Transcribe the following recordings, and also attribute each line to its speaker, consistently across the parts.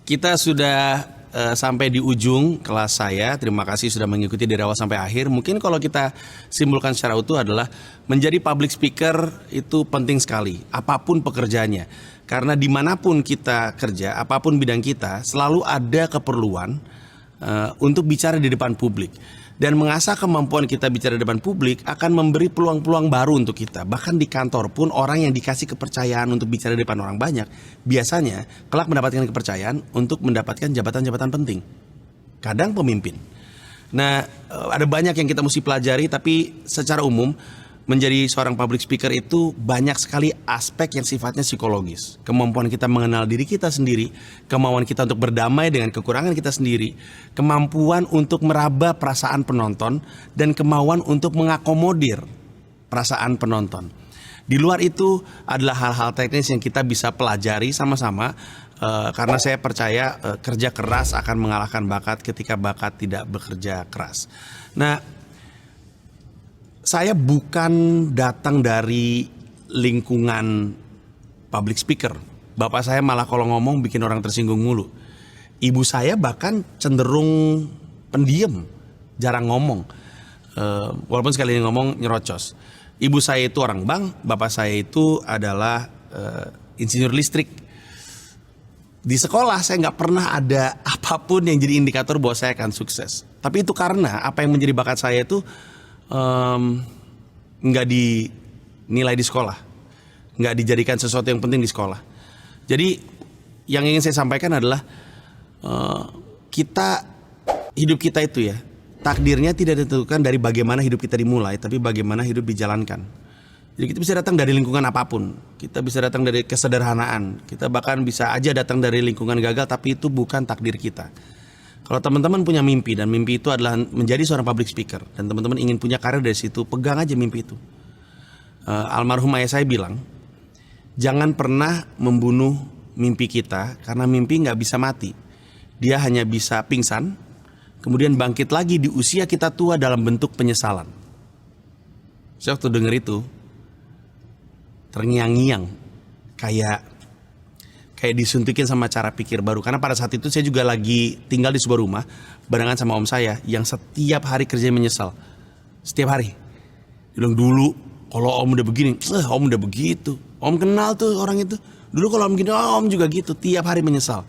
Speaker 1: Kita sudah sampai di ujung kelas saya. Terima kasih sudah mengikuti dari awal sampai akhir. Mungkin kalau kita simpulkan secara utuh adalah menjadi public speaker itu penting sekali, apapun pekerjaannya. Karena dimanapun kita kerja, apapun bidang kita, selalu ada keperluan untuk bicara di depan publik. Dan mengasah kemampuan kita bicara di depan publik akan memberi peluang-peluang baru untuk kita. Bahkan di kantor pun orang yang dikasih kepercayaan untuk bicara di depan orang banyak, biasanya kelak mendapatkan kepercayaan untuk mendapatkan jabatan-jabatan penting. Kadang pemimpin. Nah, ada banyak yang kita mesti pelajari, tapi secara umum menjadi seorang public speaker itu banyak sekali aspek yang sifatnya psikologis. Kemampuan kita mengenal diri kita sendiri, kemauan kita untuk berdamai dengan kekurangan kita sendiri, kemampuan untuk meraba perasaan penonton, dan kemauan untuk mengakomodir perasaan penonton. Di luar itu adalah hal-hal teknis yang kita bisa pelajari sama-sama, karena saya percaya kerja keras akan mengalahkan bakat ketika bakat tidak bekerja keras. Nah, saya bukan datang dari lingkungan public speaker. Bapak saya malah kalau ngomong bikin orang tersinggung mulu. Ibu saya bahkan cenderung pendiam, jarang ngomong. Walaupun sekali ngomong nyerocos. Ibu saya itu orang bank, bapak saya itu adalah insinyur listrik. Di sekolah saya nggak pernah ada apapun yang jadi indikator bahwa saya akan sukses. Tapi itu karena apa yang menjadi bakat saya itu nggak dinilai di sekolah, nggak dijadikan sesuatu yang penting di sekolah. Jadi yang ingin saya sampaikan adalah hidup kita itu ya, takdirnya tidak ditentukan dari bagaimana hidup kita dimulai, tapi bagaimana hidup dijalankan. Jadi kita bisa datang dari lingkungan apapun, kita bisa datang dari kesederhanaan, kita bahkan bisa aja datang dari lingkungan gagal, tapi itu bukan takdir kita. Kalau teman-teman punya mimpi dan mimpi itu adalah menjadi seorang public speaker dan teman-teman ingin punya karir dari situ, pegang aja mimpi itu. Almarhum ayah saya bilang, jangan pernah membunuh mimpi kita karena mimpi nggak bisa mati. Dia hanya bisa pingsan, kemudian bangkit lagi di usia kita tua dalam bentuk penyesalan. Saya waktu denger itu terngiang-ngiang, kayak disuntikin sama cara pikir baru. Karena pada saat itu saya juga lagi tinggal di sebuah rumah barengan sama om saya yang setiap hari kerja menyesal. Setiap hari. Dia bilang, dulu kalau om udah begini, om udah begitu. Om kenal tuh orang itu. Dulu kalau om gini, om juga gitu. Tiap hari menyesal.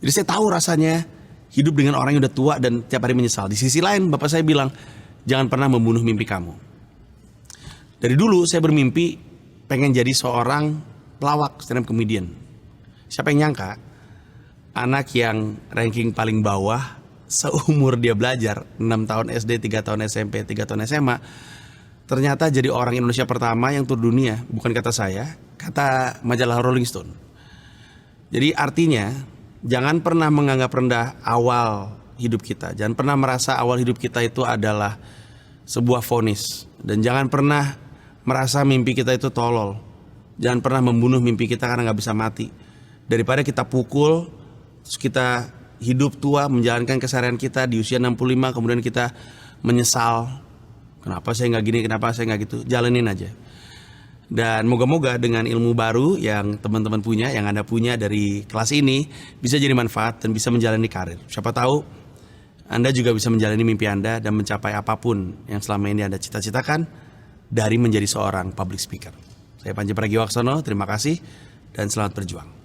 Speaker 1: Jadi saya tahu rasanya hidup dengan orang yang udah tua dan tiap hari menyesal. Di sisi lain bapak saya bilang, jangan pernah membunuh mimpi kamu. Dari dulu saya bermimpi pengen jadi seorang pelawak, stand up comedian. Siapa yang nyangka anak yang ranking paling bawah seumur dia belajar 6 tahun SD, 3 tahun SMP, 3 tahun SMA ternyata jadi orang Indonesia pertama yang tur dunia. Bukan kata saya, kata majalah Rolling Stone. Jadi artinya jangan pernah menganggap rendah awal hidup kita. Jangan pernah merasa awal hidup kita itu adalah sebuah vonis. Dan jangan pernah merasa mimpi kita itu tolol. Jangan pernah membunuh mimpi kita karena gak bisa mati. Daripada kita pukul, terus kita hidup tua menjalankan keseharian kita di usia 65, kemudian kita menyesal. Kenapa saya nggak gini, kenapa saya nggak gitu. Jalanin aja. Dan moga-moga dengan ilmu baru yang teman-teman punya, yang Anda punya dari kelas ini, bisa jadi manfaat dan bisa menjalani karir. Siapa tahu Anda juga bisa menjalani mimpi Anda dan mencapai apapun yang selama ini Anda cita-citakan dari menjadi seorang public speaker. Saya Panji Pragiwaksono, terima kasih dan selamat berjuang.